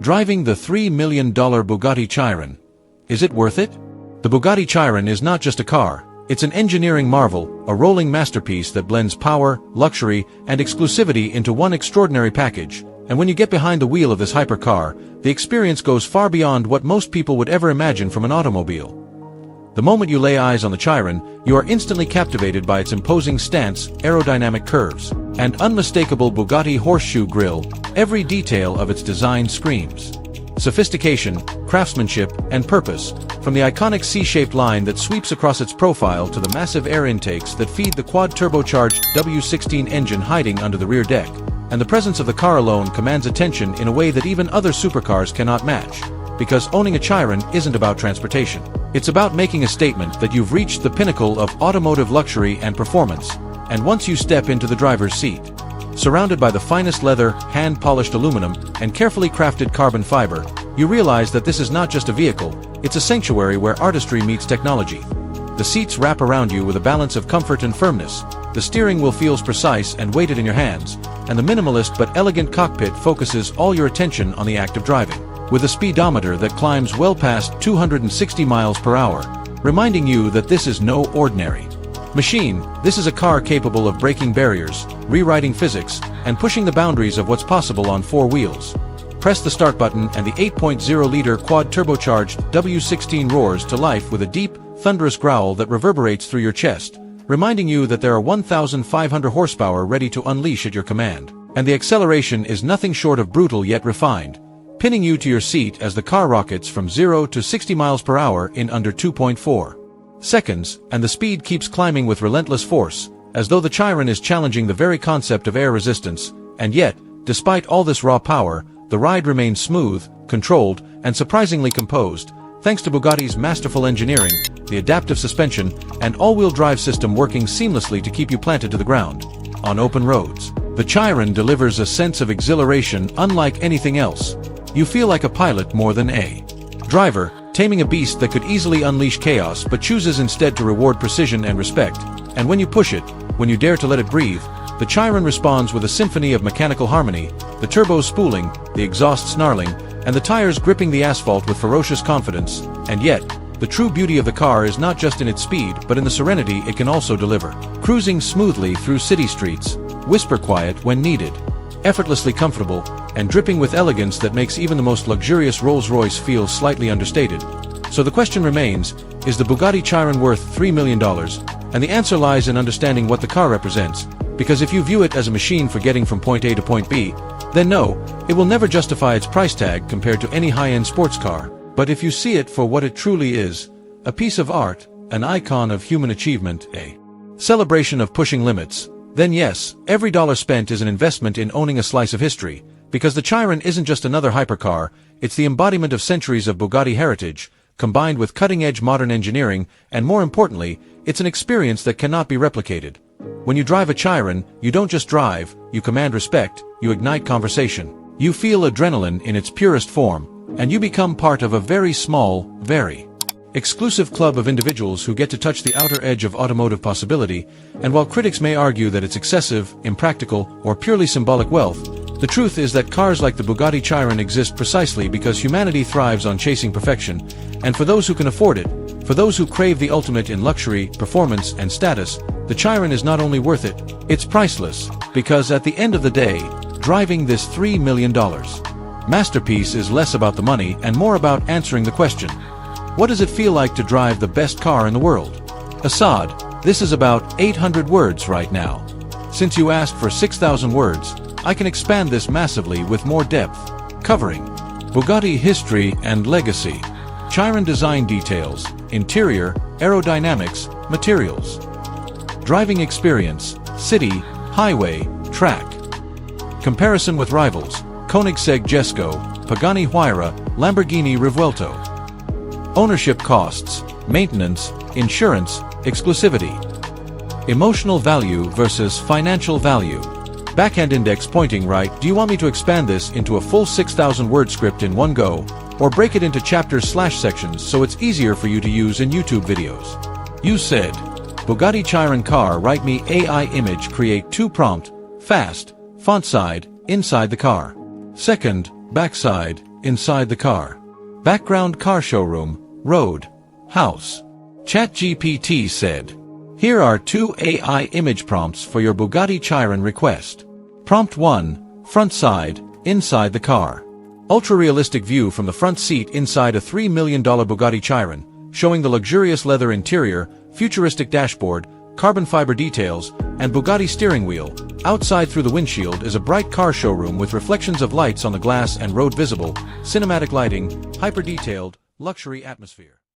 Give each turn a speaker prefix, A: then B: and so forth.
A: Driving the $3 million Bugatti Chiron. Is it worth it? The Bugatti Chiron is not just a car, it's an engineering marvel, a rolling masterpiece that blends power, luxury, and exclusivity into one extraordinary package. And when you get behind the wheel of this hypercar, the experience goes far beyond what most people would ever imagine from an automobile. The moment you lay eyes on the Chiron, you are instantly captivated by its imposing stance, aerodynamic curves, and unmistakable Bugatti horseshoe grille. Every detail of its design screams sophistication, craftsmanship, and purpose, from the iconic C-shaped line that sweeps across its profile to the massive air intakes that feed the quad-turbocharged W16 engine hiding under the rear deck. And the presence of the car alone commands attention in a way that even other supercars cannot match. Because owning a Chiron isn't about transportation. It's about making a statement that you've reached the pinnacle of automotive luxury and performance. And once you step into the driver's seat, surrounded by the finest leather, hand-polished aluminum, and carefully crafted carbon fiber, you realize that this is not just a vehicle, it's a sanctuary where artistry meets technology. The seats wrap around you with a balance of comfort and firmness, the steering wheel feels precise and weighted in your hands, and the minimalist but elegant cockpit focuses all your attention on the act of driving, with a speedometer that climbs well past 260 miles per hour, reminding you that this is no ordinary machine. This is a car capable of breaking barriers, rewriting physics, and pushing the boundaries of what's possible on four wheels. Press the start button and the 8.0-liter quad-turbocharged W16 roars to life with a deep, thunderous growl that reverberates through your chest, reminding you that there are 1,500 horsepower ready to unleash at your command. And the acceleration is nothing short of brutal yet refined, pinning you to your seat as the car rockets from 0 to 60 miles per hour in under 2.4 seconds, and the speed keeps climbing with relentless force, as though the Chiron is challenging the very concept of air resistance. And yet, despite all this raw power, the ride remains smooth, controlled, and surprisingly composed, thanks to Bugatti's masterful engineering, the adaptive suspension, and all-wheel drive system working seamlessly to keep you planted to the ground. On open roads, the Chiron delivers a sense of exhilaration unlike anything else. You feel like a pilot more than a driver, taming a beast that could easily unleash chaos but chooses instead to reward precision and respect. And when you push it, when you dare to let it breathe, the Chiron responds with a symphony of mechanical harmony, the turbos spooling, the exhaust snarling, and the tires gripping the asphalt with ferocious confidence. And yet, the true beauty of the car is not just in its speed but in the serenity it can also deliver. Cruising smoothly through city streets, whisper quiet when needed, effortlessly comfortable, and dripping with elegance that makes even the most luxurious Rolls-Royce feel slightly understated. So the question remains, is the Bugatti Chiron worth $3 million? And the answer lies in understanding what the car represents, because if you view it as a machine for getting from point A to point B, then no, it will never justify its price tag compared to any high-end sports car. But if you see it for what it truly is, a piece of art, an icon of human achievement, a celebration of pushing limits, then yes, every dollar spent is an investment in owning a slice of history, because the Chiron isn't just another hypercar, it's the embodiment of centuries of Bugatti heritage, combined with cutting-edge modern engineering, and more importantly, it's an experience that cannot be replicated. When you drive a Chiron, you don't just drive, you command respect, you ignite conversation, you feel adrenaline in its purest form, and you become part of a very small, very exclusive club of individuals who get to touch the outer edge of automotive possibility. And while critics may argue that it's excessive, impractical, or purely symbolic wealth, the truth is that cars like the Bugatti Chiron exist precisely because humanity thrives on chasing perfection, and for those who can afford it, for those who crave the ultimate in luxury, performance, and status, the Chiron is not only worth it, it's priceless, because at the end of the day, driving this $3 million masterpiece is less about the money and more about answering the question, what does it feel like to drive the best car in the world? Assad, this is about 800 words right now. Since you asked for 6,000 words, I can expand this massively with more depth, covering Bugatti history and legacy, Chiron design details, interior, aerodynamics, materials, driving experience, city, highway, track, comparison with rivals, Koenigsegg Jesko, Pagani Huayra, Lamborghini Revuelto, ownership costs, maintenance, insurance, exclusivity, emotional value versus financial value. Backhand index pointing right. Do you want me to expand this into a full 6,000 word script in one go, or break it into chapters/sections so it's easier for you to use in YouTube videos? You said, Bugatti Chiron car, write me AI image, create to prompt, fast, font side, inside the car. Second, backside, inside the car. Background: car showroom, road, house. ChatGPT said, "Here are 2 AI image prompts for your Bugatti Chiron request. Prompt 1, front side, inside the car. Ultra-realistic view from the front seat inside a $3 million Bugatti Chiron, showing the luxurious leather interior, futuristic dashboard, carbon fiber details, and Bugatti steering wheel. Outside through the windshield is a bright car showroom with reflections of lights on the glass and road visible, cinematic lighting, hyper-detailed, luxury atmosphere."